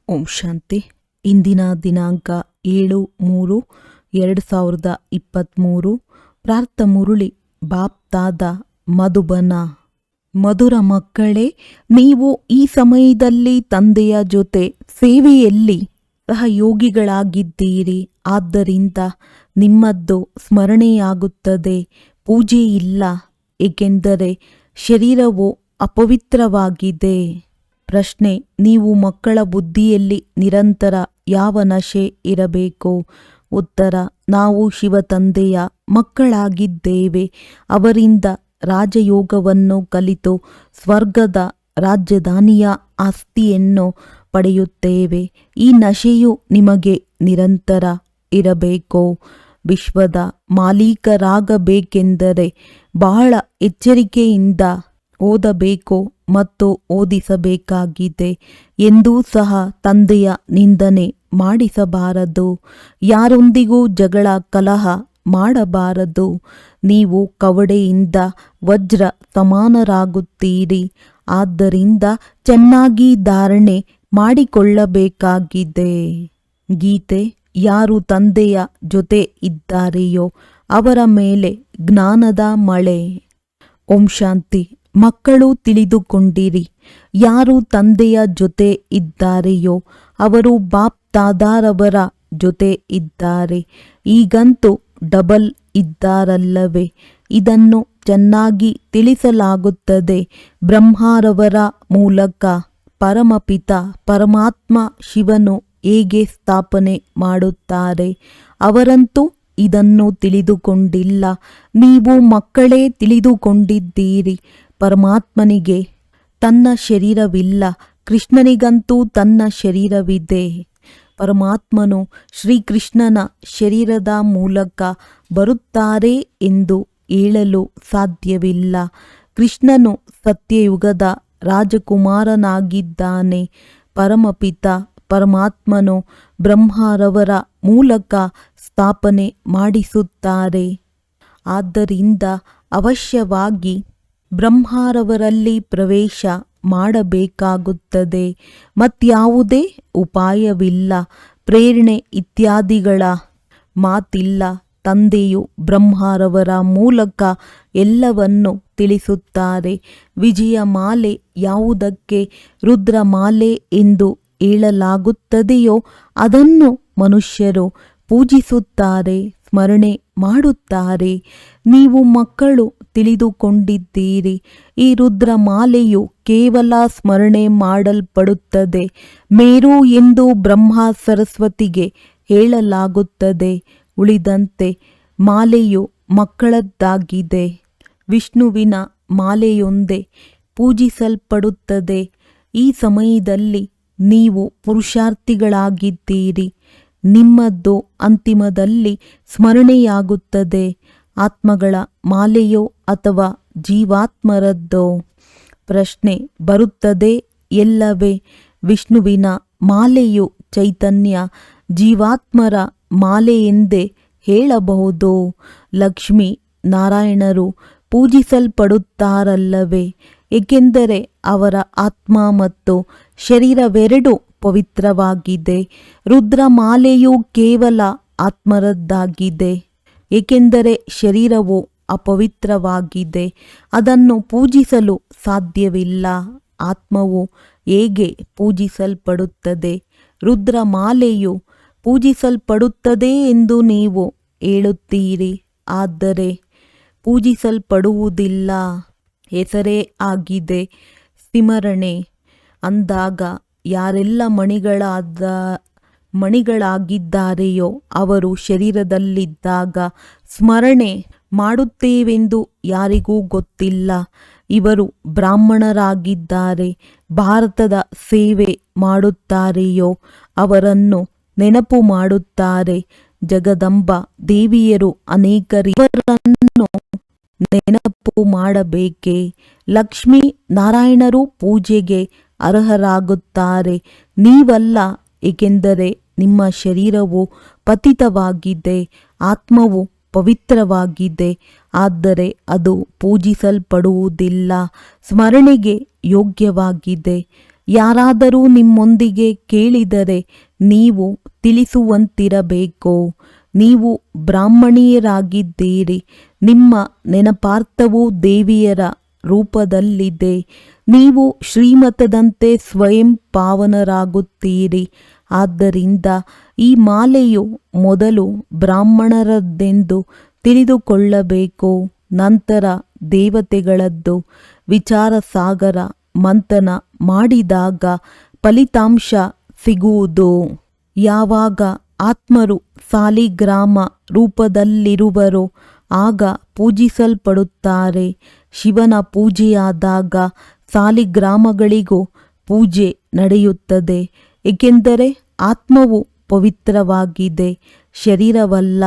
ಓಂ ಶಾಂತಿ. ಇಂದಿನ ದಿನಾಂಕ 7/3/2023. ಪ್ರಾರ್ಥ ಮುರುಳಿ ಬಾಪ್ತಾದ ಮಧುಬನ. ಮಧುರ ಮಕ್ಕಳೇ, ನೀವು ಈ ಸಮಯದಲ್ಲಿ ತಂದೆಯ ಜೊತೆ ಸೇವೆಯಲ್ಲಿ ಸಹಯೋಗಿಗಳಾಗಿದ್ದೀರಿ. ಆದ್ದರಿಂದ ನಿಮ್ಮದ್ದು ಸ್ಮರಣೆಯಾಗುತ್ತದೆ. ಪೂಜೆ ಇಲ್ಲ, ಏಕೆಂದರೆ ಶರೀರವು ಅಪವಿತ್ರವಾಗಿದೆ. ಪ್ರಶ್ನೆ: ನೀವು ಮಕ್ಕಳ ಬುದ್ಧಿಯಲ್ಲಿ ನಿರಂತರ ಯಾವ ನಶೆ ಇರಬೇಕು? ಉತ್ತರ: ನಾವು ಶಿವ ತಂದೆಯ ಮಕ್ಕಳಾಗಿದ್ದೇವೆ. ಅವರಿಂದ ರಾಜಯೋಗವನ್ನು ಕಲಿತು ಸ್ವರ್ಗದ ರಾಜಧಾನಿಯ ಆಸ್ತಿಯನ್ನು ಪಡೆಯುತ್ತೇವೆ. ಈ ನಶೆಯು ನಿಮಗೆ ನಿರಂತರ ಇರಬೇಕು. ವಿಶ್ವದ ಮಾಲೀಕರಾಗಬೇಕೆಂದರೆ ಬಹಳ ಎಚ್ಚರಿಕೆಯಿಂದ ಓದಬೇಕು ಮತ್ತು ಓದಿಸಬೇಕಾಗಿದೆ. ಎಂದೂ ಸಹ ತಂದೆಯ ನಿಂದನೆ ಮಾಡಿಸಬಾರದು. ಯಾರೊಂದಿಗೂ ಜಗಳ ಕಲಹ ಮಾಡಬಾರದು. ನೀವು ಕವಡೆಯಿಂದ ವಜ್ರ ಸಮಾನರಾಗುತ್ತೀರಿ. ಆದ್ದರಿಂದ ಚೆನ್ನಾಗಿ ಧಾರಣೆ ಮಾಡಿಕೊಳ್ಳಬೇಕಾಗಿದೆ. ಗೀತೆ: ಯಾರು ತಂದೆಯ ಜೊತೆ ಇದ್ದಾರೆಯೋ ಅವರ ಮೇಲೆ ಜ್ಞಾನದ ಮಳೆ. ಓಂ ಶಾಂತಿ. ಮಕ್ಕಳು ತಿಳಿದುಕೊಂಡಿರಿ, ಯಾರು ತಂದೆಯ ಜೊತೆ ಇದ್ದಾರೆಯೋ ಅವರು ಬಾಪ್ ತಾದಾರವರ ಜೊತೆ ಇದ್ದಾರೆ. ಈಗಂತೂ ಡಬಲ್ ಇದ್ದಾರಲ್ಲವೇ? ಇದನ್ನು ಚೆನ್ನಾಗಿ ತಿಳಿಸಲಾಗುತ್ತದೆ. ಬ್ರಹ್ಮರವರ ಮೂಲಕ ಪರಮಪಿತ ಪರಮಾತ್ಮ ಶಿವನು ಹೇಗೆ ಸ್ಥಾಪನೆ ಮಾಡುತ್ತಾರೆ. ಅವರಂತೂ ಇದನ್ನು ತಿಳಿದುಕೊಂಡಿಲ್ಲ. ನೀವು ಮಕ್ಕಳೇ ತಿಳಿದುಕೊಂಡಿದ್ದೀರಿ. ಪರಮಾತ್ಮನಿಗೆ ತನ್ನ ಶರೀರವಿಲ್ಲ, ಕೃಷ್ಣನಿಗಂತೂ ತನ್ನ ಶರೀರವಿದೆ. ಪರಮಾತ್ಮನು ಶ್ರೀಕೃಷ್ಣನ ಶರೀರದ ಮೂಲಕ ಬರುತ್ತಾರೆ ಎಂದು ಹೇಳಲು ಸಾಧ್ಯವಿಲ್ಲ. ಕೃಷ್ಣನು ಸತ್ಯಯುಗದ ರಾಜಕುಮಾರನಾಗಿದ್ದಾನೆ. ಪರಮಪಿತ ಪರಮಾತ್ಮನು ಬ್ರಹ್ಮರವರ ಮೂಲಕ ಸ್ಥಾಪನೆ ಮಾಡಿಸುತ್ತಾರೆ. ಆದ್ದರಿಂದ ಅವಶ್ಯವಾಗಿ ಬ್ರಹ್ಮರವರಲ್ಲಿ ಪ್ರವೇಶ ಮಾಡಬೇಕಾಗುತ್ತದೆ. ಮತ್ಯಾವುದೇ ಉಪಾಯವಿಲ್ಲ. ಪ್ರೇರಣೆ ಇತ್ಯಾದಿಗಳ ಮಾತಿಲ್ಲ. ತಂದೆಯು ಬ್ರಹ್ಮರವರ ಮೂಲಕ ಎಲ್ಲವನ್ನು ತಿಳಿಸುತ್ತಾರೆ. ವಿಜಯಮಾಲೆ ಯಾವುದಕ್ಕೆ ರುದ್ರಮಾಲೆ ಎಂದು ಹೇಳಲಾಗುತ್ತದೆಯೋ ಅದನ್ನು ಮನುಷ್ಯರು ಪೂಜಿಸುತ್ತಾರೆ, ಸ್ಮರಣೆ ಮಾಡುತ್ತಾರೆ. ನೀವು ಮಕ್ಕಳು ತಿಳಿದುಕೊಂಡಿದ್ದೀರಿ. ಈ ರುದ್ರಮಾಲೆಯು ಕೇವಲ ಸ್ಮರಣೆ ಮಾಡಲ್ಪಡುತ್ತದೆ. ಮೇರು ಎಂದು ಬ್ರಹ್ಮ ಸರಸ್ವತಿಗೆ ಹೇಳಲಾಗುತ್ತದೆ. ಉಳಿದಂತೆ ಮಾಲೆಯು ಮಕ್ಕಳದ್ದಾಗಿದೆ. ವಿಷ್ಣುವಿನ ಮಾಲೆಯೊಂದೇ ಪೂಜಿಸಲ್ಪಡುತ್ತದೆ. ಈ ಸಮಯದಲ್ಲಿ ನೀವು ಪುರುಷಾರ್ಥಿಗಳಾಗಿದ್ದೀರಿ. ನಿಮ್ಮದ್ದು ಅಂತಿಮದಲ್ಲಿ ಸ್ಮರಣೆಯಾಗುತ್ತದೆ. ಆತ್ಮಗಳ ಮಾಲೆಯೋ ಅಥವಾ ಜೀವಾತ್ಮರದ್ದೋ? ಪ್ರಶ್ನೆ ಬರುತ್ತದೆ, ಎಲ್ಲವೇ? ವಿಷ್ಣುವಿನ ಮಾಲೆಯು ಚೈತನ್ಯ ಜೀವಾತ್ಮರ ಮಾಲೆಯೆಂದೇ ಹೇಳಬಹುದು. ಲಕ್ಷ್ಮೀ ನಾರಾಯಣರು ಪೂಜಿಸಲ್ಪಡುತ್ತಾರಲ್ಲವೇ? ಏಕೆಂದರೆ ಅವರ ಆತ್ಮ ಮತ್ತು ಶರೀರವೆರಡೂ ಪವಿತ್ರವಾಗಿದೆ. ರುದ್ರಮಾಲೆಯು ಕೇವಲ ಆತ್ಮರದ್ದಾಗಿದೆ, ಏಕೆಂದರೆ ಶರೀರವು ಅಪವಿತ್ರವಾಗಿದೆ. ಅದನ್ನು ಪೂಜಿಸಲು ಸಾಧ್ಯವಿಲ್ಲ. ಆತ್ಮವು ಹೇಗೆ ಪೂಜಿಸಲ್ಪಡುತ್ತದೆ? ರುದ್ರಮಾಲೆಯು ಪೂಜಿಸಲ್ಪಡುತ್ತದೆ ಎಂದು ನೀವು ಹೇಳುತ್ತೀರಿ, ಆದರೆ ಪೂಜಿಸಲ್ಪಡುವುದಿಲ್ಲ. ಹೆಸರೇ ಆಗಿದೆ ಸ್ಮರಣೆ. ಅಂದಾಗ ಯಾರೆಲ್ಲ ಮಣಿಗಳಾಗಿದ್ದಾರೆಯೋ ಅವರು ಶರೀರದಲ್ಲಿದ್ದಾಗ ಸ್ಮರಣೆ ಮಾಡುತ್ತೇವೆಂದು ಯಾರಿಗೂ ಗೊತ್ತಿಲ್ಲ. ಇವರು ಬ್ರಾಹ್ಮಣರಾಗಿದ್ದಾರೆ. ಭಾರತದ ಸೇವೆ ಮಾಡುತ್ತಾರೆಯೋ ಅವರನ್ನು ನೆನಪು ಮಾಡುತ್ತಾರೆ. ಜಗದಂಬ ದೇವಿಯರು ಅನೇಕರಿವರನ್ನು ನೆನಪು ಮಾಡಬೇಕೇ? ಲಕ್ಷ್ಮೀ ನಾರಾಯಣರು ಪೂಜೆಗೆ ಅರ್ಹರಾಗುತ್ತಾರೆ. ನೀವಲ್ಲ, ಏಕೆಂದರೆ ನಿಮ್ಮ ಶರೀರವು ಪತಿತವಾಗಿದೆ. ಆತ್ಮವು ಪವಿತ್ರವಾಗಿದೆ. ಆದರೆ ಅದು ಪೂಜಿಸಲ್ಪಡುವುದಿಲ್ಲ. ಸ್ಮರಣೆಗೆ ಯೋಗ್ಯವಾಗಿದೆ. ಯಾರಾದರೂ ನಿಮ್ಮೊಂದಿಗೆ ಕೇಳಿದರೆ ನೀವು ತಿಳಿಸುವಂತಿರಬೇಕು. ನೀವು ಬ್ರಾಹ್ಮಣಿಯರಾಗಿದ್ದೀರಿ. ನಿಮ್ಮ ನೆನಪಾರ್ಥವು ದೇವಿಯರ ರೂಪದಲ್ಲಿದೆ. ನೀವು ಶ್ರೀಮತದಂತೆ ಸ್ವಯಂ ಪಾವನರಾಗುತ್ತೀರಿ. ಆದ್ದರಿಂದ ಈ ಮಾಲೆಯು ಮೊದಲು ಬ್ರಾಹ್ಮಣರದ್ದೆಂದು ತಿಳಿದುಕೊಳ್ಳಬೇಕು, ನಂತರ ದೇವತೆಗಳದ್ದು. ವಿಚಾರ ಸಾಗರ ಮಂಥನ ಮಾಡಿದಾಗ ಫಲಿತಾಂಶ ಸಿಗುವುದು. ಯಾವಾಗ ಆತ್ಮರು ಸಾಲಿಗ್ರಾಮ ರೂಪದಲ್ಲಿರುವರೋ ಆಗ ಪೂಜಿಸಲ್ಪಡುತ್ತಾರೆ. ಶಿವನ ಪೂಜೆಯಾದಾಗ ಸಾಲಿಗ್ರಾಮಗಳಿಗೂ ಪೂಜೆ ನಡೆಯುತ್ತದೆ, ಏಕೆಂದರೆ ಆತ್ಮವು ಪವಿತ್ರವಾಗಿದೆ, ಶರೀರವಲ್ಲ.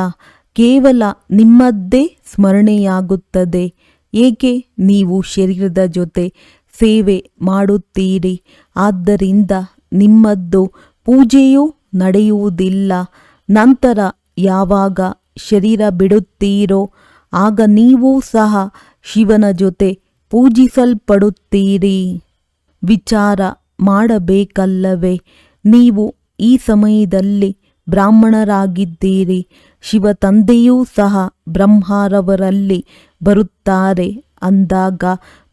ಕೇವಲ ನಿಮ್ಮದ್ದೇ ಸ್ಮರಣೆಯಾಗುತ್ತದೆ. ಏಕೆ? ನೀವು ಶರೀರದ ಜೊತೆ ಸೇವೆ ಮಾಡುತ್ತೀರಿ. ಆದ್ದರಿಂದ ನಿಮ್ಮದ್ದು ಪೂಜೆಯೂ ನಡೆಯುವುದಿಲ್ಲ. ನಂತರ ಯಾವಾಗ ಶರೀರ ಬಿಡುತ್ತೀರೋ ಆಗ ನೀವೂ ಸಹ ಶಿವನ ಜೊತೆ ಪೂಜಿಸಲ್ಪಡುತ್ತೀರಿ. ವಿಚಾರ ಮಾಡಬೇಕಲ್ಲವೇ? ನೀವು ಈ ಸಮಯದಲ್ಲಿ ಬ್ರಾಹ್ಮಣರಾಗಿದ್ದೀರಿ. ಶಿವ ತಂದೆಯೂ ಸಹ ಬ್ರಹ್ಮರವರಲ್ಲಿ ಬರುತ್ತಾರೆ. ಅಂದಾಗ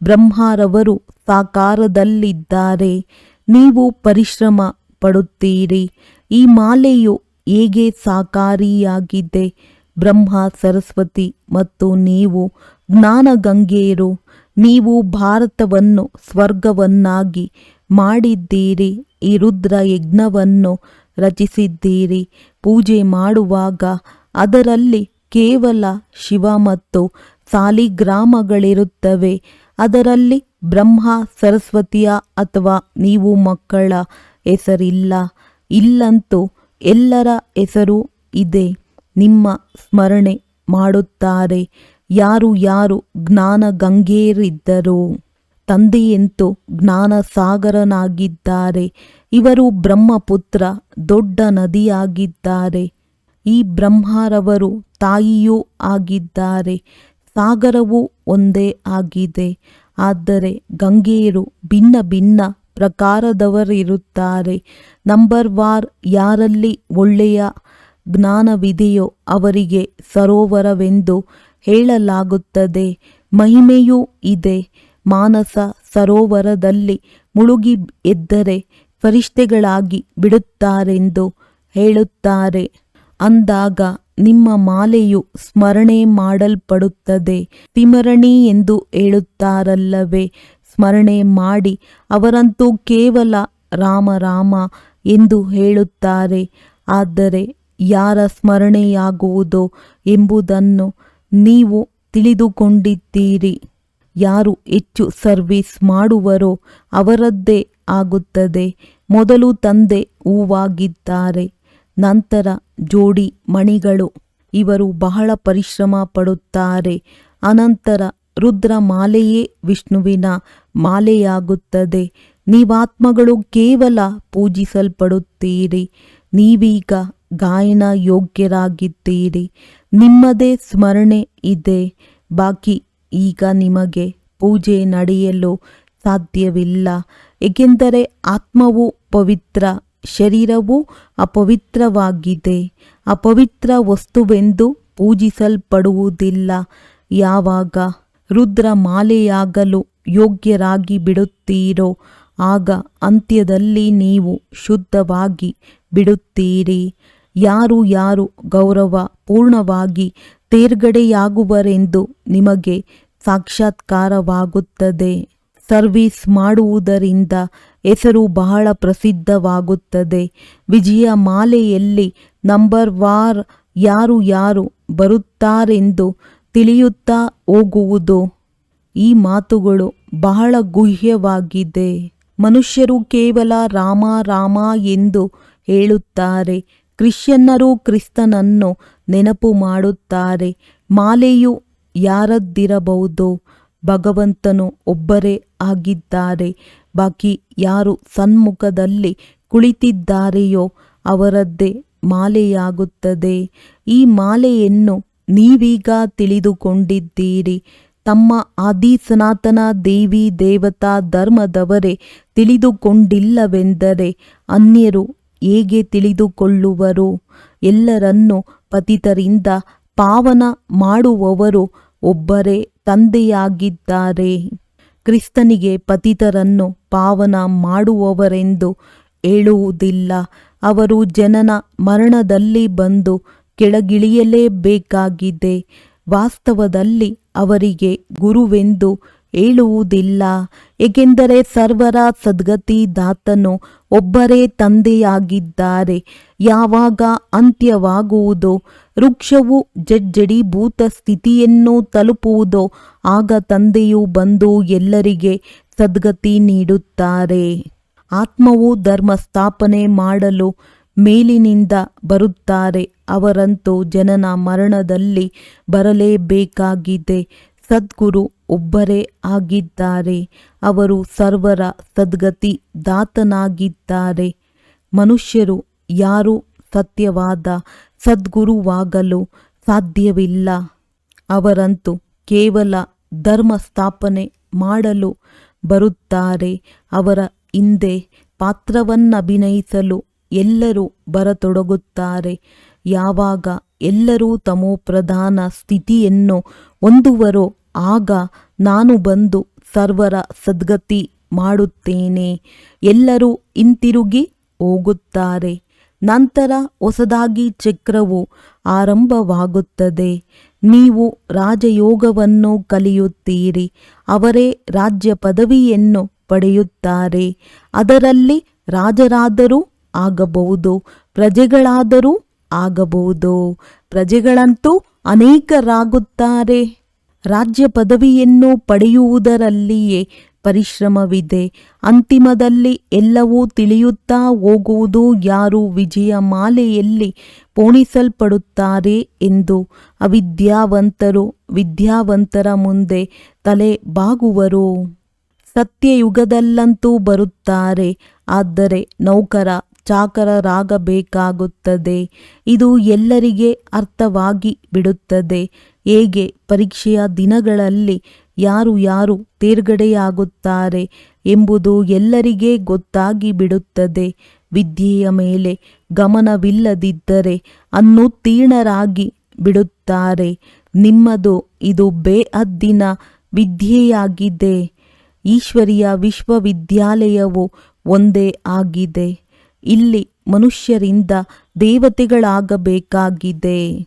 ಬ್ರಹ್ಮರವರು ಸಾಕಾರದಲ್ಲಿದ್ದಾರೆ. ನೀವು ಪರಿಶ್ರಮ ಪಡುತ್ತೀರಿ. ಈ ಮಾಲೆಯು ಹೇಗೆ ಸಾಕಾರಿಯಾಗಿದೆ? ಬ್ರಹ್ಮ, ಸರಸ್ವತಿ ಮತ್ತು ನೀವು ಜ್ಞಾನಗಂಗೆಯರು. ನೀವು ಭಾರತವನ್ನು ಸ್ವರ್ಗವನ್ನಾಗಿ ಮಾಡಿದ್ದೀರಿ. ಈ ರುದ್ರ ಯಜ್ಞವನ್ನು ರಚಿಸಿದ್ದೀರಿ. ಪೂಜೆ ಮಾಡುವಾಗ ಅದರಲ್ಲಿ ಕೇವಲ ಶಿವ ಮತ್ತು ಸಾಲಿಗ್ರಾಮಗಳಿರುತ್ತವೆ. ಅದರಲ್ಲಿ ಬ್ರಹ್ಮ, ಸರಸ್ವತಿಯ ಅಥವಾ ನೀವು ಮಕ್ಕಳ ಹೆಸರಿಲ್ಲ. ಇಲ್ಲಂತೂ ಎಲ್ಲರ ಹೆಸರು ಇದೆ. ನಿಮ್ಮ ಸ್ಮರಣೆ ಮಾಡುತ್ತಾರೆ. ಯಾರು ಯಾರು ಜ್ಞಾನಗಂಗೆಯರಿದ್ದರು. ತಂದೆಯಂತೂ ಜ್ಞಾನಸಾಗರನಾಗಿದ್ದಾರೆ. ಇವರು ಬ್ರಹ್ಮಪುತ್ರ, ದೊಡ್ಡ ನದಿಯಾಗಿದ್ದಾರೆ. ಈ ಬ್ರಹ್ಮರವರು ತಾಯಿಯೂ ಆಗಿದ್ದಾರೆ. ಸಾಗರವೂ ಒಂದೇ ಆಗಿದೆ. ಆದರೆ ಗಂಗೆಯರು ಭಿನ್ನ ಭಿನ್ನ ಪ್ರಕಾರದವರಿರುತ್ತಾರೆ. ನಂಬರ್ ವಾರ್ ಯಾರಲ್ಲಿ ಒಳ್ಳೆಯ ಜ್ಞಾನವಿದೆಯೋ ಅವರಿಗೆ ಸರೋವರವೆಂದು ಹೇಳಲಾಗುತ್ತದೆ. ಮಹಿಮೆಯೂ ಇದೆ. ಮಾನಸ ಸರೋವರದಲ್ಲಿ ಮುಳುಗಿ ಎದ್ದರೆ ಫರಿಷ್ಠೆಗಳಾಗಿ ಬಿಡುತ್ತಾರೆಂದು ಹೇಳುತ್ತಾರೆ. ಅಂದಾಗ ನಿಮ್ಮ ಮಾಲೆಯು ಸ್ಮರಣೆ ಮಾಡಲ್ಪಡುತ್ತದೆ. ತಿಮರಣಿ ಎಂದು ಹೇಳುತ್ತಾರಲ್ಲವೇ? ಸ್ಮರಣೆ ಮಾಡಿ. ಅವರಂತೂ ಕೇವಲ ರಾಮ ರಾಮ ಎಂದು ಹೇಳುತ್ತಾರೆ. ಆದರೆ ಯಾರ ಸ್ಮರಣೆಯಾಗುವುದೋ ಎಂಬುದನ್ನು ನೀವು ತಿಳಿದುಕೊಂಡಿದ್ದೀರಿ. ಯಾರು ಹೆಚ್ಚು ಸರ್ವಿಸ್ ಮಾಡುವರೋ ಅವರದ್ದೇ ಆಗುತ್ತದೆ. ಮೊದಲು ತಂದೆ ಹೂವಾಗಿದ್ದಾರೆ, ನಂತರ ಜೋಡಿ ಮಣಿಗಳು. ಇವರು ಬಹಳ ಪರಿಶ್ರಮ ಪಡುತ್ತಾರೆ. ಅನಂತರ ರುದ್ರ ಮಾಲೆಯೇ ವಿಷ್ಣುವಿನ ಮಾಲೆಯಾಗುತ್ತದೆ. ನೀವಾತ್ಮಗಳು ಕೇವಲ ಪೂಜಿಸಲ್ಪಡುತ್ತೀರಿ. ನೀವೀಗ ಗಾಯನ ಯೋಗ್ಯರಾಗಿದ್ದೀರಿ. ನಿಮ್ಮದೇ ಸ್ಮರಣೆ ಇದೆ. ಬಾಕಿ ಈಗ ನಿಮಗೆ ಪೂಜೆ ನಡೆಯಲು ಸಾಧ್ಯವಿಲ್ಲ, ಏಕೆಂದರೆ ಆತ್ಮವು ಪವಿತ್ರ, ಶರೀರವು ಅಪವಿತ್ರವಾಗಿದೆ. ಅಪವಿತ್ರ ವಸ್ತುವೆಂದು ಪೂಜಿಸಲ್ಪಡುವುದಿಲ್ಲ. ಯಾವಾಗ ರುದ್ರ ಮಾಲೆಯಾಗಲು ಯೋಗ್ಯರಾಗಿ ಬಿಡುತ್ತೀರೋ ಆಗ ಅಂತ್ಯದಲ್ಲಿ ನೀವು ಶುದ್ಧವಾಗಿ ಬಿಡುತ್ತೀರಿ. ಯಾರು ಯಾರು ಗೌರವ ಪೂರ್ಣವಾಗಿ ತೇರ್ಗಡೆಯಾಗುವರೆಂದು ನಿಮಗೆ ಸಾಕ್ಷಾತ್ಕಾರವಾಗುತ್ತದೆ. ಸರ್ವಿಸ್ ಮಾಡುವುದರಿಂದ ಹೆಸರು ಬಹಳ ಪ್ರಸಿದ್ಧವಾಗುತ್ತದೆ. ವಿಜಯ ಮಾಲೆಯಲ್ಲಿ ನಂಬರ್ ವಾರ್ ಯಾರು ಯಾರು ಬರುತ್ತಾರೆಂದು ತಿಳಿಯುತ್ತಾ ಹೋಗುವುದು. ಈ ಮಾತುಗಳು ಬಹಳ ಗುಹ್ಯವಾಗಿದೆ. ಮನುಷ್ಯರು ಕೇವಲ ರಾಮ ರಾಮ ಎಂದು ಹೇಳುತ್ತಾರೆ. ಕ್ರಿಶ್ಚಿಯನ್ನರು ಕ್ರಿಸ್ತನನ್ನು ನೆನಪು ಮಾಡುತ್ತಾರೆ. ಮಾಲೆಯು ಯಾರದ್ದಿರಬಹುದು? ಭಗವಂತನು ಒಬ್ಬರೇ ಆಗಿದ್ದಾರೆ. ಬಾಕಿ ಯಾರು ಸನ್ಮುಖದಲ್ಲಿ ಕುಳಿತಿದ್ದಾರೆಯೋ ಅವರದ್ದೇ ಮಾಲೆಯಾಗುತ್ತದೆ. ಈ ಮಾಲೆಯನ್ನು ನೀವೀಗ ತಿಳಿದುಕೊಂಡಿದ್ದೀರಿ. ತಮ್ಮ ಆದಿ ಸನಾತನ ದೇವಿ ದೇವತಾ ಧರ್ಮದವರೇ ತಿಳಿದುಕೊಂಡಿಲ್ಲವೆಂದರೆ ಅನ್ಯರು ಹೇಗೆ ತಿಳಿದುಕೊಳ್ಳುವರು? ಎಲ್ಲರನ್ನೂ ಪತಿತರಿಂದ ಪಾವನ ಮಾಡುವವರು ಒಬ್ಬರೇ ತಂದೆಯಾಗಿದ್ದಾರೆ. ಕ್ರಿಸ್ತನಿಗೆ ಪತಿತರನ್ನು ಪಾವನ ಮಾಡುವವರೆಂದು ಹೇಳುವುದಿಲ್ಲ. ಅವರು ಜನನ ಮರಣದಲ್ಲಿ ಬಂದು ಕೆಳಗಿಳಿಯಲೇಬೇಕಾಗಿದೆ. ವಾಸ್ತವದಲ್ಲಿ ಅವರಿಗೆ ಗುರುವೆಂದು ಹೇಳುವುದಿಲ್ಲ, ಏಕೆಂದರೆ ಸರ್ವರ ಸದ್ಗತಿ ದಾತನು ಒಬ್ಬರೇ ತಂದೆಯಾಗಿದ್ದಾರೆ. ಯಾವಾಗ ಅಂತ್ಯವಾಗುವುದೋ, ವೃಕ್ಷವು ಜಡ್ಜಡೀಭೂತ ಸ್ಥಿತಿಯನ್ನು ತಲುಪುವುದೋ, ಆಗ ತಂದೆಯು ಬಂದು ಎಲ್ಲರಿಗೆ ಸದ್ಗತಿ ನೀಡುತ್ತಾರೆ. ಆತ್ಮವು ಧರ್ಮ ಸ್ಥಾಪನೆ ಮಾಡಲು ಮೇಲಿನಿಂದ ಬರುತ್ತಾರೆ. ಅವರಂತೂ ಜನನ ಮರಣದಲ್ಲಿ ಬರಲೇಬೇಕಾಗಿದೆ. ಸದ್ಗುರು ಒಬ್ಬರೇ ಆಗಿದ್ದಾರೆ. ಅವರು ಸರ್ವರ ಸದ್ಗತಿ ದಾತನಾಗಿದ್ದಾರೆ. ಮನುಷ್ಯರು ಯಾರೂ ಸತ್ಯವಾದ ಸದ್ಗುರುವಾಗಲು ಸಾಧ್ಯವಿಲ್ಲ. ಅವರಂತೂ ಕೇವಲ ಧರ್ಮ ಸ್ಥಾಪನೆ ಮಾಡಲು ಬರುತ್ತಾರೆ. ಅವರ ಹಿಂದೆ ಪಾತ್ರವನ್ನಭಿನಯಿಸಲು ಎಲ್ಲರೂ ಬರತೊಡಗುತ್ತಾರೆ. ಯಾವಾಗ ಎಲ್ಲರೂ ತಮೋಪ್ರಧಾನ ಸ್ಥಿತಿಯನ್ನು ಹೊಂದುವರೋ ಆಗ ನಾನು ಬಂದು ಸರ್ವರ ಸದ್ಗತಿ ಮಾಡುತ್ತೇನೆ. ಎಲ್ಲರೂ ಹಿಂತಿರುಗಿ ಹೋಗುತ್ತಾರೆ. ನಂತರ ಹೊಸದಾಗಿ ಚಕ್ರವು ಆರಂಭವಾಗುತ್ತದೆ. ನೀವು ರಾಜಯೋಗವನ್ನು ಕಲಿಯುತ್ತೀರಿ. ಅವರೇ ರಾಜ್ಯ ಪದವಿಯನ್ನು ಪಡೆಯುತ್ತಾರೆ. ಅದರಲ್ಲಿ ರಾಜರಾದರೂ ಆಗಬಹುದು, ಪ್ರಜೆಗಳಾದರೂ ಆಗಬಹುದು. ಪ್ರಜೆಗಳಂತೂ ಅನೇಕರಾಗುತ್ತಾರೆ. ರಾಜ್ಯ ಪದವಿಯನ್ನು ಪಡೆಯುವುದರಲ್ಲಿಯೇ ಪರಿಶ್ರಮವಿದೆ. ಅಂತಿಮದಲ್ಲಿ ಎಲ್ಲವೂ ತಿಳಿಯುತ್ತಾ ಹೋಗುವುದು ಯಾರು ವಿಜಯ ಮಾಲೆಯಲ್ಲಿ ಪೋಣಿಸಲ್ಪಡುತ್ತಾರೆ ಎಂದು. ಅವಿದ್ಯಾವಂತರು ವಿದ್ಯಾವಂತರ ಮುಂದೆ ತಲೆ ಬಾಗುವರು. ಸತ್ಯಯುಗದಲ್ಲಂತೂ ಬರುತ್ತಾರೆ, ಆದರೆ ನೌಕರ ಚಾಕರರಾಗಬೇಕಾಗುತ್ತದೆ. ಇದು ಎಲ್ಲರಿಗೆ ಅರ್ಥವಾಗಿ ಬಿಡುತ್ತದೆ. ಹೇಗೆ ಪರೀಕ್ಷೆಯ ದಿನಗಳಲ್ಲಿ ಯಾರು ಯಾರು ತೇರ್ಗಡೆಯಾಗುತ್ತಾರೆ ಎಂಬುದು ಎಲ್ಲರಿಗೆ ಗೊತ್ತಾಗಿ ಬಿಡುತ್ತದೆ. ವಿದ್ಯೆಯ ಮೇಲೆ ಗಮನವಿಲ್ಲದಿದ್ದರೆ ಅನುತ್ತೀರ್ಣರಾಗಿ ಬಿಡುತ್ತಾರೆ. ನಿಮ್ಮದು ಇದು ಬೇಹದ್ದಿನ ವಿದ್ಯೆಯಾಗಿದೆ. ಈಶ್ವರೀಯ ವಿಶ್ವವಿದ್ಯಾಲಯವು ಒಂದೇ ಆಗಿದೆ. ಇಲ್ಲಿ ಮನುಷ್ಯರಿಂದ ದೇವತೆಗಳಾಗಬೇಕಾಗಿದೆ.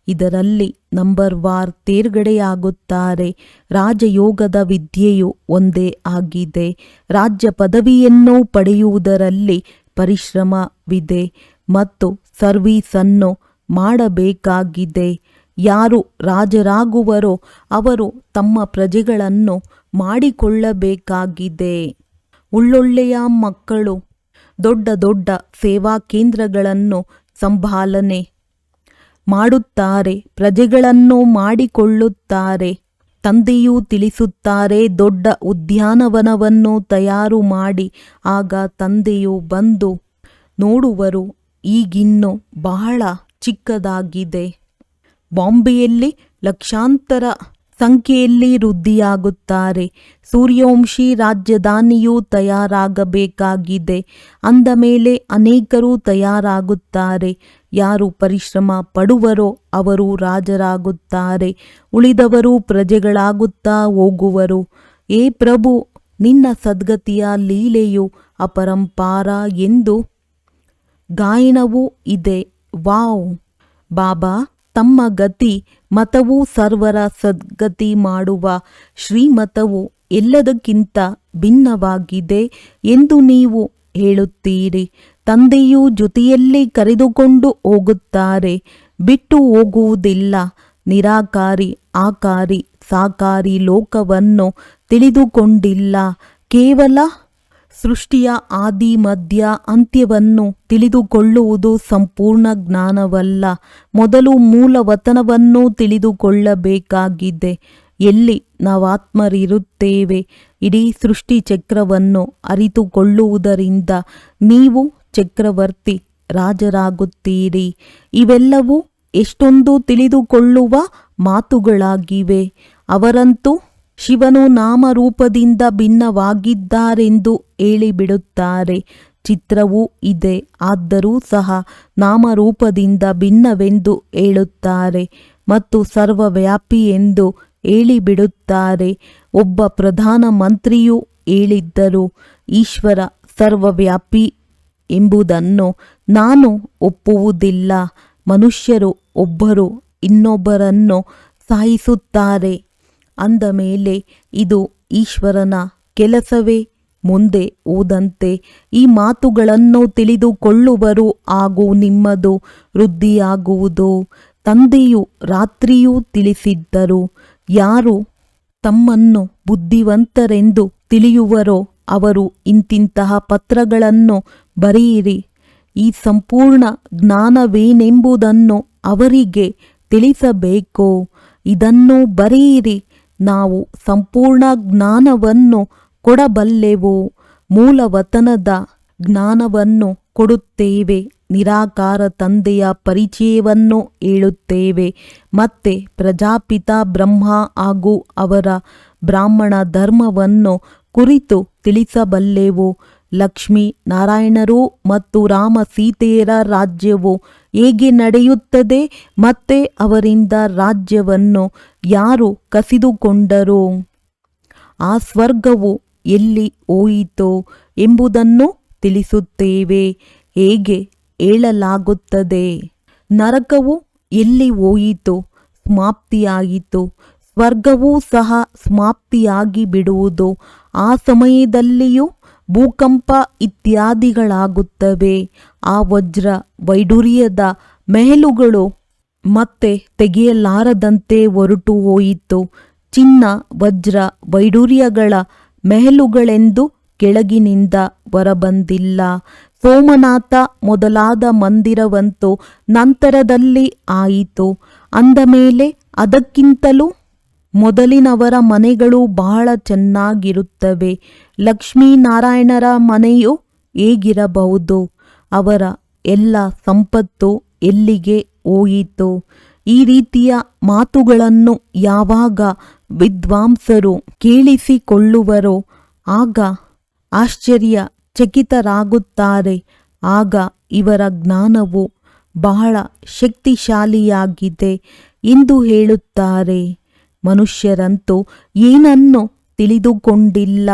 ಇದರಲ್ಲಿ ನಂಬರ್ವಾರ್ ತೇರ್ಗಡೆಯಾಗುತ್ತಾರೆ. ರಾಜಯೋಗದ ವಿದ್ಯೆಯು ಒಂದೇ ಆಗಿದೆ. ರಾಜ್ಯ ಪದವಿಯನ್ನು ಪಡೆಯುವುದರಲ್ಲಿ ಪರಿಶ್ರಮವಿದೆ ಮತ್ತು ಸರ್ವೀಸನ್ನು ಮಾಡಬೇಕಾಗಿದೆ. ಯಾರು ರಾಜರಾಗುವರೋ ಅವರು ತಮ್ಮ ಪ್ರಜೆಗಳನ್ನು ಮಾಡಿಕೊಳ್ಳಬೇಕಾಗಿದೆ. ಒಳ್ಳೊಳ್ಳೆಯ ಮಕ್ಕಳು ದೊಡ್ಡ ದೊಡ್ಡ ಸೇವಾ ಕೇಂದ್ರಗಳನ್ನು ಸಂಭಾಲನೆ ಮಾಡುತ್ತಾರೆ, ಪ್ರಜೆಗಳನ್ನು ಮಾಡಿಕೊಳ್ಳುತ್ತಾರೆ. ತಂದೆಯೂ ತಿಳಿಸುತ್ತಾರೆ, ದೊಡ್ಡ ಉದ್ಯಾನವನವನ್ನು ತಯಾರು ಮಾಡಿ. ಆಗ ತಂದೆಯು ಬಂದು ನೋಡುವರು, ಈಗಿನ್ನೂ ಬಹಳ ಚಿಕ್ಕದಾಗಿದೆ. ಬಾಂಬೆಯಲ್ಲಿ ಲಕ್ಷಾಂತರ ಸಂಖ್ಯೆಯಲ್ಲಿ ವೃದ್ಧಿಯಾಗುತ್ತಾರೆ. ಸೂರ್ಯವಂಶಿ ರಾಜಧಾನಿಯೂ ತಯಾರಾಗಬೇಕಾಗಿದೆ. ಅಂದ ಮೇಲೆ ಅನೇಕರು ತಯಾರಾಗುತ್ತಾರೆ. ಯಾರು ಪರಿಶ್ರಮ ಪಡುವರೋ ಅವರು ರಾಜರಾಗುತ್ತಾರೆ, ಉಳಿದವರು ಪ್ರಜೆಗಳಾಗುತ್ತಾ ಹೋಗುವರು. ಏ ಪ್ರಭು, ನಿನ್ನ ಸದ್ಗತಿಯ ಲೀಲೆಯು ಅಪರಂಪಾರ ಎಂದು ಗಾಯನವೂ ಇದೆ. ವಾವ್ ಬಾಬಾ, ತಮ್ಮ ಗತಿ ಮತವು ಸರ್ವರ ಸದ್ಗತಿ ಮಾಡುವ ಶ್ರೀಮತವು ಎಲ್ಲದಕ್ಕಿಂತ ಭಿನ್ನವಾಗಿದೆ ಎಂದು ನೀವು ಹೇಳುತ್ತೀರಿ. ತಂದೆಯು ಜೊತೆಯಲ್ಲಿ ಕರೆದುಕೊಂಡು ಹೋಗುತ್ತಾರೆ, ಬಿಟ್ಟು ಹೋಗುವುದಿಲ್ಲ. ನಿರಾಕಾರಿ ಆಕಾರಿ ಸಾಕಾರಿ ಲೋಕವನ್ನು ತಿಳಿದುಕೊಂಡಿಲ್ಲ. ಕೇವಲ ಸೃಷ್ಟಿಯ ಆದಿ ಮಧ್ಯ ಅಂತ್ಯವನ್ನು ತಿಳಿದುಕೊಳ್ಳುವುದು ಸಂಪೂರ್ಣ ಜ್ಞಾನವಲ್ಲ. ಮೊದಲು ಮೂಲವತನವನ್ನು ತಿಳಿದುಕೊಳ್ಳಬೇಕಾಗಿದೆ. ಎಲ್ಲಿ ನಾವಾತ್ಮರಿರುತ್ತೇವೆ, ಇಡೀ ಸೃಷ್ಟಿ ಚಕ್ರವನ್ನು ಅರಿತುಕೊಳ್ಳುವುದರಿಂದ ನೀವು ಚಕ್ರವರ್ತಿ ರಾಜರಾಗುತ್ತೀರಿ. ಇವೆಲ್ಲವೂ ಎಷ್ಟೊಂದು ತಿಳಿದುಕೊಳ್ಳುವ ಮಾತುಗಳಾಗಿವೆ. ಅವರಂತೂ ಶಿವನು ನಾಮರೂಪದಿಂದ ಭಿನ್ನವಾಗಿದ್ದಾರೆಂದು ಹೇಳಿಬಿಡುತ್ತಾರೆ. ಚಿತ್ರವೂ ಇದೆ, ಆದರೂ ಸಹ ನಾಮರೂಪದಿಂದ ಭಿನ್ನವೆಂದು ಹೇಳುತ್ತಾರೆ ಮತ್ತು ಸರ್ವವ್ಯಾಪಿ ಎಂದು ಹೇಳಿಬಿಡುತ್ತಾರೆ. ಒಬ್ಬ ಪ್ರಧಾನ ಮಂತ್ರಿಯು ಹೇಳಿದ್ದರು, ಈಶ್ವರ ಸರ್ವವ್ಯಾಪಿ ಎಂಬುದನ್ನು ನಾನು ಒಪ್ಪುವುದಿಲ್ಲ. ಮನುಷ್ಯರು ಒಬ್ಬರು ಇನ್ನೊಬ್ಬರನ್ನು ಸಾಯಿಸುತ್ತಾರೆ ಅಂದ ಮೇಲೆ ಇದು ಈಶ್ವರನ ಕೆಲಸವೇ? ಮುಂದೆ ಹೋದಂತೆ ಈ ಮಾತುಗಳನ್ನು ತಿಳಿದುಕೊಳ್ಳುವರು ಹಾಗೂ ನಿಮ್ಮದು ವೃದ್ಧಿಯಾಗುವುದು. ತಂದೆಯು ರಾತ್ರಿಯೂ ತಿಳಿಸಿದ್ದರು, ಯಾರು ತಮ್ಮನ್ನು ಬುದ್ಧಿವಂತರೆಂದು ತಿಳಿಯುವರೋ ಅವರು ಇಂತಿಂತಹ ಪತ್ರಗಳನ್ನು ಬರೆಯಿರಿ. ಈ ಸಂಪೂರ್ಣ ಜ್ಞಾನವೇನೆಂಬುದನ್ನು ಅವರಿಗೆ ತಿಳಿಸಬೇಕು. ಇದನ್ನು ಬರೆಯಿರಿ. ನಾವು ಸಂಪೂರ್ಣ ಜ್ಞಾನವನ್ನು ಕೊಡಬಲ್ಲೆವು. ಮೂಲವತನದ ಜ್ಞಾನವನ್ನು ಕೊಡುತ್ತೇವೆ. ನಿರಾಕಾರ ತಂದೆಯ ಪರಿಚಯವನ್ನು ಹೇಳುತ್ತೇವೆ. ಮತ್ತೆ ಪ್ರಜಾಪಿತ ಬ್ರಹ್ಮ ಹಾಗೂ ಅವರ ಬ್ರಾಹ್ಮಣ ಧರ್ಮವನ್ನು ಕುರಿತು ತಿಳಿಸಬಲ್ಲೆವು. ಲಕ್ಷ್ಮೀ ನಾರಾಯಣರು ಮತ್ತು ರಾಮ ಸೀತೆಯರ ರಾಜ್ಯವು ಹೇಗೆ ನಡೆಯುತ್ತದೆ ಮತ್ತೆ ಅವರಿಂದ ರಾಜ್ಯವನ್ನು ಯಾರು ಕಸಿದುಕೊಂಡರು, ಆ ಸ್ವರ್ಗವು ಎಲ್ಲಿ ಹೋಯಿತು ಎಂಬುದನ್ನು ತಿಳಿಸುತ್ತೇವೆ. ಹೇಗೆ ಹೇಳಲಾಗುತ್ತದೆ, ನರಕವು ಎಲ್ಲಿ ಹೋಯಿತು, ಸಮಾಪ್ತಿಯಾಯಿತು. ಸ್ವರ್ಗವೂ ಸಹ ಸಮಾಪ್ತಿಯಾಗಿ ಬಿಡುವುದು. ಆ ಸಮಯದಲ್ಲಿಯೂ ಭೂಕಂಪ ಇತ್ಯಾದಿಗಳಾಗುತ್ತವೆ. ಆ ವಜ್ರ ವೈಡೂರ್ಯದ ಮೆಹಲುಗಳು ಮತ್ತೆ ತೆಗೆಯಲಾರದಂತೆ ಹೊರಟು ಹೋಯಿತು. ಚಿನ್ನ ವಜ್ರ ವೈಡೂರ್ಯಗಳ ಮೆಹಲುಗಳೆಂದು ಕೆಳಗಿನಿಂದ ಹೊರಬಂದಿಲ್ಲ. ಸೋಮನಾಥ ಮೊದಲಾದ ಮಂದಿರವಂತೂ ನಂತರದಲ್ಲಿ ಆಯಿತು. ಅಂದ ಮೇಲೆ ಅದಕ್ಕಿಂತಲೂ ಮೊದಲಿನವರ ಮನೆಗಳು ಬಹಳ ಚೆನ್ನಾಗಿರುತ್ತವೆ. ಲಕ್ಷ್ಮೀನಾರಾಯಣರ ಮನೆಯು ಹೇಗಿರಬಹುದು? ಅವರ ಎಲ್ಲ ಸಂಪತ್ತು ಎಲ್ಲಿಗೆ ಹೋಯಿತು? ಈ ರೀತಿಯ ಮಾತುಗಳನ್ನು ಯಾವಾಗ ವಿದ್ವಾಂಸರು ಕೇಳಿಸಿಕೊಳ್ಳುವರೋ ಆಗ ಆಶ್ಚರ್ಯಚಕಿತರಾಗುತ್ತಾರೆ. ಆಗ ಇವರ ಜ್ಞಾನವು ಬಹಳ ಶಕ್ತಿಶಾಲಿಯಾಗಿದೆ ಎಂದು ಹೇಳುತ್ತಾರೆ. ಮನುಷ್ಯರಂತೂ ಏನನ್ನು ತಿಳಿದುಕೊಂಡಿಲ್ಲ,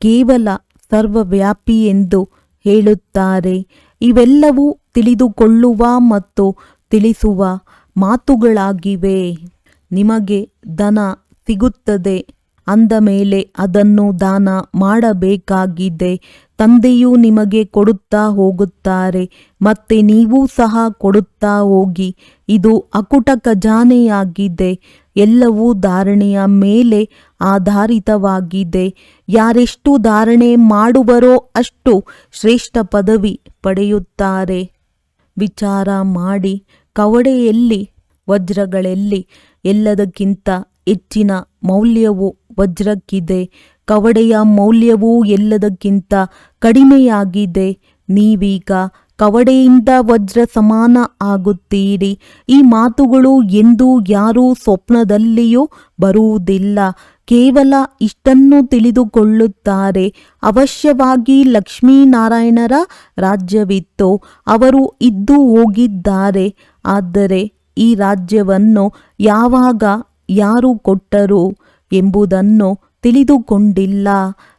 ಕೇವಲ ಸರ್ವವ್ಯಾಪಿ ಎಂದು ಹೇಳುತ್ತಾರೆ. ಇವೆಲ್ಲವೂ ತಿಳಿದುಕೊಳ್ಳುವ ಮತ್ತು ತಿಳಿಸುವ ಮಾತುಗಳಾಗಿವೆ. ನಿಮಗೆ ಧನ ಸಿಗುತ್ತದೆ ಅಂದ ಮೇಲೆ ಅದನ್ನು ದಾನ ಮಾಡಬೇಕಾಗಿದೆ. ತಂದೆಯು ನಿಮಗೆ ಕೊಡುತ್ತಾ ಹೋಗುತ್ತಾರೆ ಮತ್ತೆ ನೀವು ಸಹ ಕೊಡುತ್ತಾ ಹೋಗಿ. ಇದು ಅಕುಟ ಖಜಾನೆಯಾಗಿದೆ. ಎಲ್ಲವೂ ಧಾರಣೆಯ ಮೇಲೆ ಆಧಾರಿತವಾಗಿದೆ. ಯಾರೆಷ್ಟು ಧಾರಣೆ ಮಾಡುವರೋ ಅಷ್ಟು ಶ್ರೇಷ್ಠ ಪದವಿ ಪಡೆಯುತ್ತಾರೆ. ವಿಚಾರ ಮಾಡಿ, ಕವಡೆಯಲ್ಲಿ ವಜ್ರಗಳೆಲ್ಲಿ? ಎಲ್ಲದಕ್ಕಿಂತ ಹೆಚ್ಚಿನ ಮೌಲ್ಯವು ವಜ್ರಕ್ಕಿದೆ. ಕವಡೆಯ ಮೌಲ್ಯವು ಎಲ್ಲದಕ್ಕಿಂತ ಕಡಿಮೆಯಾಗಿದೆ. ನೀವೀಗ ಕವಡೆಯಿಂದ ವಜ್ರ ಸಮಾನ ಆಗುತ್ತೀರಿ. ಈ ಮಾತುಗಳು ಎಂದೂ ಯಾರೂ ಸ್ವಪ್ನದಲ್ಲಿಯೂ ಬರುವುದಿಲ್ಲ. ಕೇವಲ ಇಷ್ಟನ್ನು ತಿಳಿದುಕೊಳ್ಳುತ್ತಾರೆ, ಅವಶ್ಯವಾಗಿ ಲಕ್ಷ್ಮೀನಾರಾಯಣರ ರಾಜ್ಯವಿತ್ತು, ಅವರು ಇದ್ದು ಹೋಗಿದ್ದಾರೆ. ಆದರೆ ಈ ರಾಜ್ಯವನ್ನು ಯಾವಾಗ ಯಾರು ಕೊಟ್ಟರು ಎಂಬುದನ್ನು ತಿಳಿದುಕೊಂಡಿಲ್ಲ.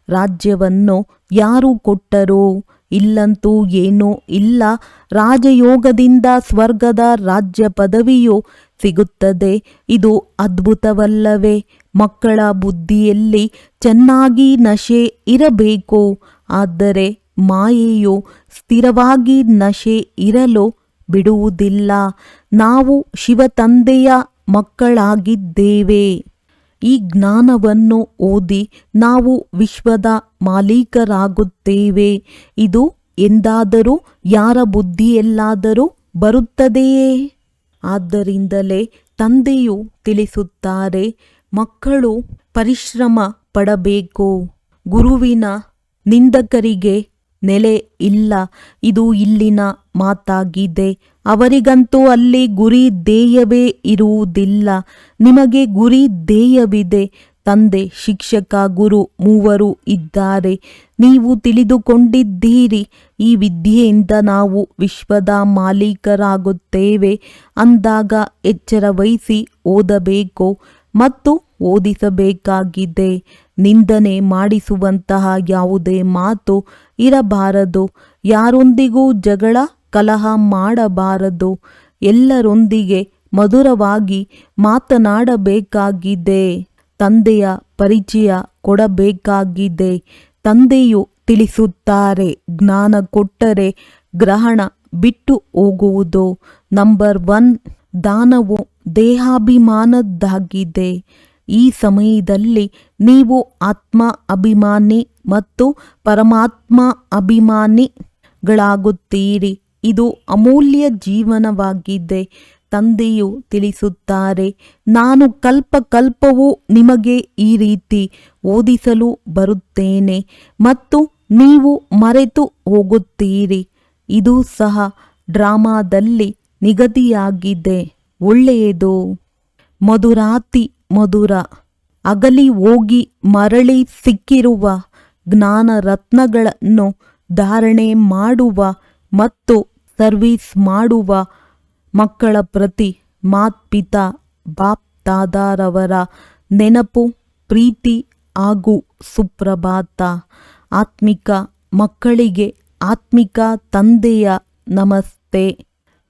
ರಾಜ್ಯವನ್ನು ಯಾರು ಕೊಟ್ಟರು? ಇಲ್ಲಂತೂ ಏನೂ ಇಲ್ಲ. ರಾಜಯೋಗದಿಂದ ಸ್ವರ್ಗದ ರಾಜ್ಯ ಪದವಿಯು ಸಿಗುತ್ತದೆ. ಇದು ಅದ್ಭುತವಲ್ಲವೇ? ಮಕ್ಕಳ ಬುದ್ಧಿಯಲ್ಲಿ ಚೆನ್ನಾಗಿ ನಶೆ ಇರಬೇಕು. ಆದರೆ ಮಾಯೆಯು ಸ್ಥಿರವಾಗಿ ನಶೆ ಇರಲು ಬಿಡುವುದಿಲ್ಲ. ನಾವು ಶಿವತಂದೆಯ ಮಕ್ಕಳಾಗಿದ್ದೇವೆ. ಈ ಜ್ಞಾನವನ್ನು ಓದಿ ನಾವು ವಿಶ್ವದ ಮಾಲೀಕರಾಗುತ್ತೇವೆ. ಇದು ಎಂದಾದರೂ ಯಾರ ಬುದ್ಧಿಯಲ್ಲಾದರೂ ಬರುತ್ತದೆಯೇ? ಆದ್ದರಿಂದಲೇ ತಂದೆಯು ತಿಳಿಸುತ್ತಾರೆ, ಮಕ್ಕಳು ಪರಿಶ್ರಮ ಪಡಬೇಕು. ಗುರುವಿನ ನಿಂದಕರಿಗೆ ನೆಲೆ ಇಲ್ಲ. ಇದು ಇಲ್ಲಿನ ಮಾತಾಗಿದೆ. ಅವರಿಗಂತೂ ಅಲ್ಲಿ ಗುರಿ ಧ್ಯೇಯವೇ ಇರುವುದಿಲ್ಲ. ನಿಮಗೆ ಗುರಿ ಧ್ಯೇಯವಿದೆ. ತಂದೆ, ಶಿಕ್ಷಕ, ಗುರು ಮೂವರು ಇದ್ದಾರೆ. ನೀವು ತಿಳಿದುಕೊಂಡಿದ್ದೀರಿ, ಈ ವಿದ್ಯೆಯಿಂದ ನಾವು ವಿಶ್ವದ ಮಾಲೀಕರಾಗುತ್ತೇವೆ ಅಂದಾಗ ಎಚ್ಚರ ವಹಿಸಿ ಓದಬೇಕು ಮತ್ತು ಓದಿಸಬೇಕಾಗಿದೆ. ನಿಂದನೆ ಮಾಡಿಸುವಂತಹ ಯಾವುದೇ ಮಾತು ಇರಬಾರದು. ಯಾರೊಂದಿಗೂ ಜಗಳ ಕಲಹ ಮಾಡಬಾರದು. ಎಲ್ಲರೊಂದಿಗೆ ಮಧುರವಾಗಿ ಮಾತನಾಡಬೇಕಾಗಿದೆ. ತಂದೆಯ ಪರಿಚಯ ಕೊಡಬೇಕಾಗಿದೆ. ತಂದೆಯು ತಿಳಿಸುತ್ತಾರೆ, ಜ್ಞಾನ ಕೊಟ್ಟರೆ ಗ್ರಹಣ ಬಿಟ್ಟು ಹೋಗುವುದು. ನಂಬರ್ 1, ದಾನವು ದೇಹಾಭಿಮಾನದ್ದಾಗಿದೆ. ಈ ಸಮಯದಲ್ಲಿ ನೀವು ಆತ್ಮ ಅಭಿಮಾನಿ ಮತ್ತು ಪರಮಾತ್ಮ ಅಭಿಮಾನಿಗಳಾಗುತ್ತೀರಿ. ಇದು ಅಮೂಲ್ಯ ಜೀವನವಾಗಿದೆ. ತಂದೆಯು ತಿಳಿಸುತ್ತಾರೆ, ನಾನು ಕಲ್ಪವೂ ನಿಮಗೆ ಈ ರೀತಿ ಓದಿಸಲು ಬರುತ್ತೇನೆ ಮತ್ತು ನೀವು ಮರೆತು ಹೋಗುತ್ತೀರಿ. ಇದು ಸಹ ಡ್ರಾಮಾದಲ್ಲಿ ನಿಗದಿಯಾಗಿದೆ. ಒಳ್ಳೆಯದು. ಮಧುರಾತಿ ಮಧುರ. ಅಗಲಿ ಹೋಗಿ ಮರಳಿ ಸಿಕ್ಕಿರುವ ಜ್ಞಾನ ರತ್ನಗಳನ್ನು ಧಾರಣೆ ಮಾಡುವ ಮತ್ತು ಸರ್ವಿಸ್ ಮಾಡುವ ಮಕ್ಕಳ ಪ್ರತಿ ಮಾತ್ಪಿತಾ ಬಾಪ್ ದಾದಾರವರ ನೆನಪು, ಪ್ರೀತಿ ಹಾಗೂ ಸುಪ್ರಭಾತ. ಆತ್ಮಿಕ ಮಕ್ಕಳಿಗೆ ಆತ್ಮಿಕ ತಂದೆಯ ನಮಸ್ತೆ.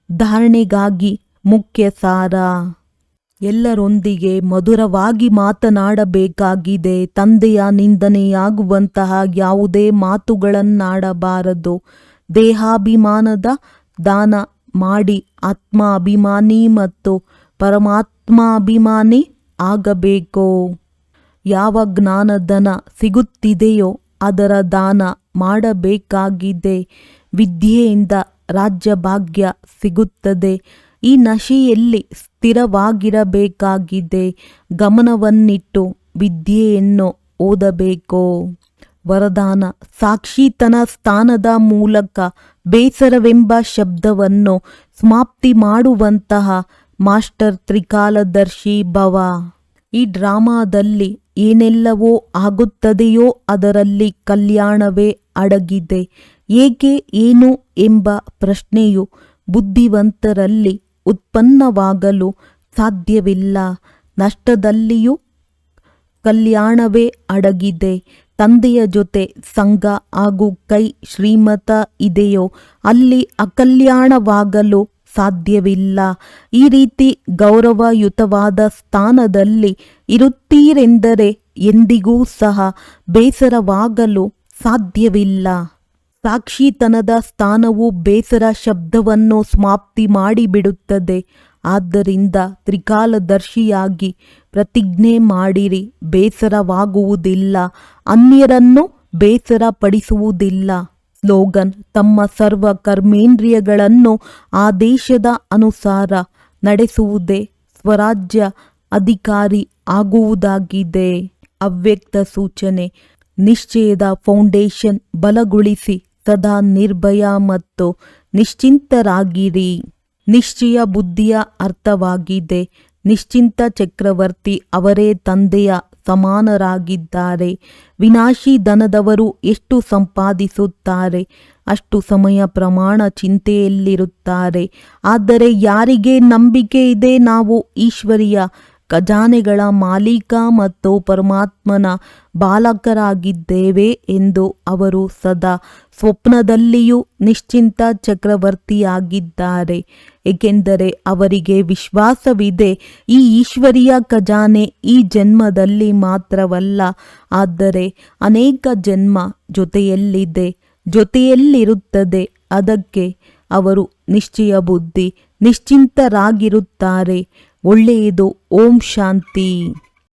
ಧಾರಣೆಗಾಗಿ ಮುಖ್ಯ ಸಾರ. ಎಲ್ಲರೊಂದಿಗೆ ಮಧುರವಾಗಿ ಮಾತನಾಡಬೇಕಾಗಿದೆ. ತಂದೆಯ ನಿಂದನೆಯಾಗುವಂತಹ ಯಾವುದೇ ಮಾತುಗಳನ್ನಾಡಬಾರದು. ದೇಹಾಭಿಮಾನದ ದಾನ ಮಾಡಿ ಆತ್ಮಾಭಿಮಾನಿ ಮತ್ತು ಪರಮಾತ್ಮಾಭಿಮಾನಿ ಆಗಬೇಕು. ಯಾವ ಜ್ಞಾನಧನ ಸಿಗುತ್ತಿದೆಯೋ ಅದರ ದಾನ ಮಾಡಬೇಕಾಗಿದೆ. ವಿದ್ಯೆಯಿಂದ ರಾಜ್ಯಭಾಗ್ಯ ಸಿಗುತ್ತದೆ. ಈ ನಶೆಯಲ್ಲಿ ಸ್ಥಿರವಾಗಿರಬೇಕಾಗಿದೆ. ಗಮನವನ್ನಿಟ್ಟು ವಿದ್ಯೆಯನ್ನು ಓದಬೇಕು. ವರದಾನ: ಸಾಕ್ಷಿತನ ಸ್ಥಾನದ ಮೂಲಕ ಬೇಸರವೆಂಬ ಶಬ್ದವನ್ನು ಸಮಾಪ್ತಿ ಮಾಡುವಂತಹ ಮಾಸ್ಟರ್ ತ್ರಿಕಾಲದರ್ಶಿ ಭವ. ಈ ಡ್ರಾಮಾದಲ್ಲಿ ಏನೆಲ್ಲವೋ ಆಗುತ್ತದೆಯೋ ಅದರಲ್ಲಿ ಕಲ್ಯಾಣವೇ ಅಡಗಿದೆ. ಏಕೆ, ಏನು ಎಂಬ ಪ್ರಶ್ನೆಯು ಬುದ್ಧಿವಂತರಲ್ಲಿ ಉತ್ಪನ್ನವಾಗಲು ಸಾಧ್ಯವಿಲ್ಲ. ನಷ್ಟದಲ್ಲಿಯೂ ಕಲ್ಯಾಣವೇ ಅಡಗಿದೆ. ತಂದೆಯ ಜೊತೆ ಸಂಘ ಹಾಗೂ ಕೈ ಶ್ರೀಮತ ಇದೆಯೋ ಅಲ್ಲಿ ಅಕಲ್ಯಾಣವಾಗಲು ಸಾಧ್ಯವಿಲ್ಲ. ಈ ರೀತಿ ಗೌರವಯುತವಾದ ಸ್ಥಾನದಲ್ಲಿ ಇರುತ್ತೀರೆಂದರೆ ಎಂದಿಗೂ ಸಹ ಬೇಸರವಾಗಲು ಸಾಧ್ಯವಿಲ್ಲ. ಸಾಕ್ಷಿತನದ ಸ್ಥಾನವು ಬೇಸರ ಶಬ್ದವನ್ನು ಸಮಾಪ್ತಿ ಮಾಡಿಬಿಡುತ್ತದೆ. ಆದ್ದರಿಂದ ತ್ರಿಕಾಲದರ್ಶಿಯಾಗಿ ಪ್ರತಿಜ್ಞೆ ಮಾಡಿರಿ, ಬೇಸರವಾಗುವುದಿಲ್ಲ, ಅನ್ಯರನ್ನು ಬೇಸರಪಡಿಸುವುದಿಲ್ಲ. ಸ್ಲೋಗನ್: ತಮ್ಮ ಸರ್ವ ಕರ್ಮೇಂದ್ರಿಯಗಳನ್ನು ಆದೇಶದ ಅನುಸಾರ ನಡೆಸುವುದೇ ಸ್ವರಾಜ್ಯ ಅಧಿಕಾರಿ ಆಗುವುದಾಗಿದೆ. ಅವ್ಯಕ್ತ ಸೂಚನೆ: ನಿಶ್ಚಯದ ಫೌಂಡೇಶನ್ ಬಲಗೊಳಿಸಿ ಸದಾ ನಿರ್ಭಯ ಮತ್ತು ನಿಶ್ಚಿಂತರಾಗಿರಿ. ನಿಶ್ಚಯ ಬುದ್ಧಿಯ ಅರ್ಥವಾಗಿದೆ. ನಿಶ್ಚಿಂತ ಚಕ್ರವರ್ತಿ ಅವರೇ ತಂದೆಯ ಸಮಾನರಾಗಿದ್ದಾರೆ. ವಿನಾಶಿ ಧನದವರು ಎಷ್ಟು ಸಂಪಾದಿಸುತ್ತಾರೆ ಅಷ್ಟು ಸಮಯ ಪ್ರಮಾಣ ಚಿಂತೆಯಲ್ಲಿರುತ್ತಾರೆ. ಆದರೆ ಯಾರಿಗೆ ನಂಬಿಕೆ ಇದೆ ನಾವು ಈಶ್ವರಿಯ ಖಜಾನೆಗಳ ಮಾಲೀಕ ಮತ್ತು ಪರಮಾತ್ಮನ ಬಾಲಕರಾಗಿದ್ದೇವೆ ಎಂದು ಅವರು ಸದಾ ಸ್ವಪ್ನದಲ್ಲಿಯೂ ನಿಶ್ಚಿಂತ ಚಕ್ರವರ್ತಿಯಾಗಿದ್ದಾರೆ. ಏಕೆಂದರೆ ಅವರಿಗೆ ವಿಶ್ವಾಸವಿದೆ, ಈ ಈಶ್ವರಿಯ ಖಜಾನೆ ಈ ಜನ್ಮದಲ್ಲಿ ಮಾತ್ರವಲ್ಲ, ಆದರೆ ಅನೇಕ ಜನ್ಮ ಜೊತೆಯಲ್ಲಿರುತ್ತದೆ. ಅದಕ್ಕೆ ಅವರು ನಿಶ್ಚಯ ಬುದ್ಧಿ, ನಿಶ್ಚಿಂತರಾಗಿರುತ್ತಾರೆ. ಒಳ್ಳೆಯದು. ಓಂ ಶಾಂತಿ.